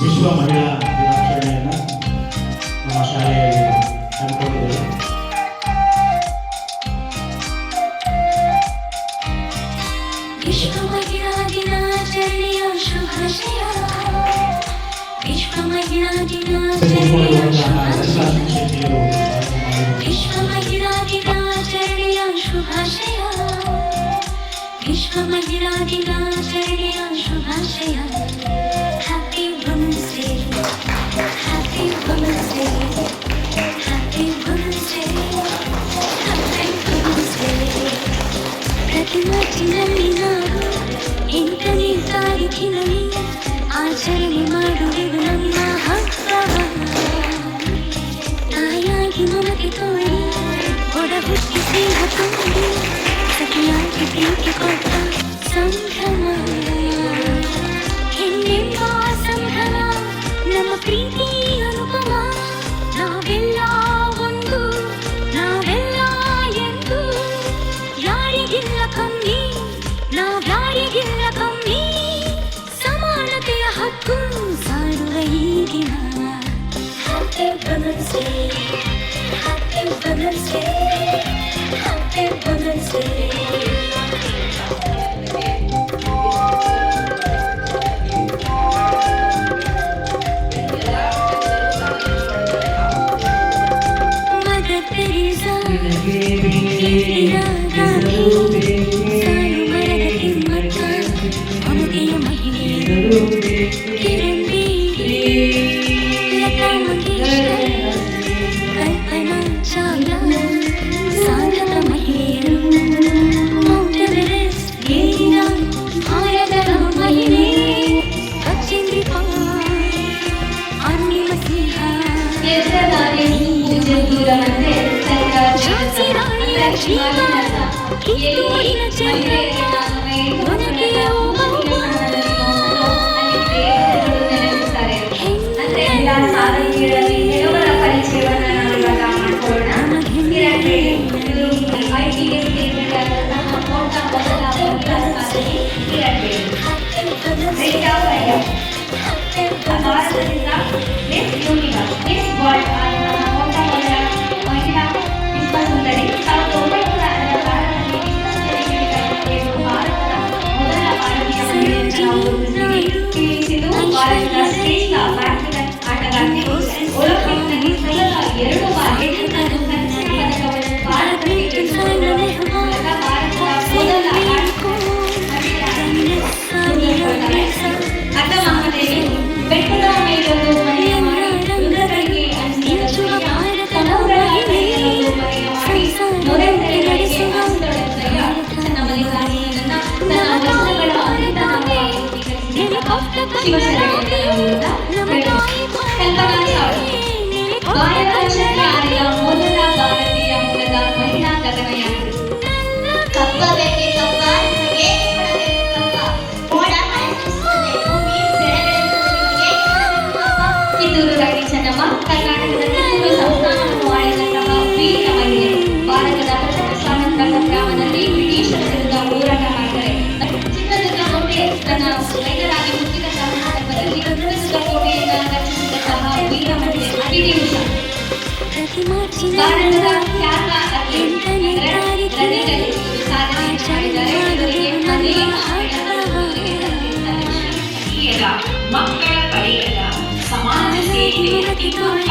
ವಿಶ್ವ ಮಹಿಳಾ ದಿನಾಚರಣೆಯನ್ನು ನಮ್ಮ ಶಾಲೆಯಲ್ಲಿ ಹಮ್ಮಿಕೊಂಡಿದ್ದೇವೆ. ವಿಶ್ವ ಮಹಿಳಾ ದಿನಾಚರಣೆಯ ಶುಭಾಶಯ. ವಿಶ್ವ ಮಹಿಳಾ ದಿನಾಚರಣೆಯ ಶುಭಾಶಯ. ವಿಶ್ವ ಮಹಿಳಾ ದಿನಾಚರಣೆಯ ಶುಭಾಶಯ. ವಿಶ್ವ ಮಹಿಳಾ ದಿನಾಚರಣೆಯ ಶುಭಾಶಯ. Happy women's day, happy women's day, happy women's day, happy women's day. ಪ್ರತಿ ಮಾರ್ಚಿನಲ್ಲಿ ನಾವು 8ನೇ ತಾರೀಖಿನಲ್ಲಿ ಆಚರಣೆ ಮಾಡುವೆವು ನಮ್ಮ ಹಬ್ಬವನ್ನು. ತಾಯಾಗಿ ಮಮತೆ ತೋರಿ ಒಡ ಹುಟ್ಟಿ ಸ್ನೇಹ ತುಂಬಿ ಸಖಿಯಾಗಿ ಪ್ರೀತಿ ಕೊಟ್ಟ ಸಂಭ್ರಮ. ಹೆಣ್ಣೆಂಬ ಸಂಭ್ರಮ ನಮ್ಮ ಪ್ರೀತಿ ಅನುಪಮ. ನಾವೆಲ್ಲ ಒಂದು, ನಾವೆಲ್ಲ ಎಂದು, ಯಾರಿಗಿಲ್ಲ ಕಮ್ಮಿ, ನಾವ್ಯಾರಿಗಿಲ್ಲ ಕಮ್ಮಿ. ಸಮಾನತೆಯ ಹಕ್ಕು ಸಾರುವ ಈಗಿನ. Happy women's day, happy women's day, happy women's day. Mother Teresa, Indira Gandhi, Saalumarada Thimmakka, ಮಮತೆಯ ಮಹಿಳೆಯರು, ಕಿರಣ್ ಬೇಡಿ, ಲತಾ ಮಂಗೇಶ್ಕರ್, ಕಲ್ಪನಾ ಚಾವ್ಲಾ, ಸಾಧಕ ಮಹಿಳೆಯರು. ಮೌಂಟ್ ಎವರೆಸ್ಟ್ ಏರಿದ ಭಾರತದ ಮಹಿಳೆ ಬಚೇಂದ್ರಿ ಪಾಲ್, ಅರುಣಿಮ ಸಿಂಹ, ಝಾನ್ಸಿ ರಾಣಿ ಲಕ್ಷ್ಮೀಬಾಯಿ, ಕಿತ್ತೂರಿನ ಚೆನ್ನಮ್ಮ, ಒನಕೆಯ ಓಬವ್ವ. ಮೊದಲ ಭಾರತೀಯ ಮೂಲದ ಮಹಿಳಾ ಗಗನಯಾತ್ರಿ. ಕಿತ್ತೂರು ರಾಣಿ ಚೆನ್ನಮ್ಮ ಕರ್ನಾಟಕದಲ್ಲಿ ಪೂರ್ವ ಸಂಸ್ಥಾನವನ್ನು ಆಳಿದಂತಹ ವೀರ ಮಹಿಳೆ. ಭಾರತದ ಪ್ರಥಮ ಸ್ವಾತಂತ್ರ್ಯ ಸಂಗ್ರಾಮದಲ್ಲಿ ಬ್ರಿಟಿಷರ ವಿರುದ್ಧ ಹೋರಾಟ ಮಾಡ್ತಾರೆ. ಚಿತ್ರದುರ್ಗ ಕೋಟೆ ತನ್ನ ವೈದ್ಯರಾಗಿ ಹುಟ್ಟಿದಂತಹ ಸಂದರ್ಭದಲ್ಲಿ ಚಿತ್ರದುರ್ಗ ಕೋಟೆಯನ್ನು ರಚಿಸಿದಂತಹ ವೀರ ಮಹಿಳೆ ಪಿಟಿ ಉಷಾ. ಭಾರತದ ಖ್ಯಾತ ರನ್ನಿಂಗಲ್ಲಿ ಸಾಧನೆ ಮಾಡಿದ್ದಾರೆ. ಇವರಿಗೆ ಅನೇಕ ಮಕ್ಕಳ ಪಡೆಯದ ಸಮಾನತೆ ಬೆಳೆಸಿಕೊಂಡಿರುವ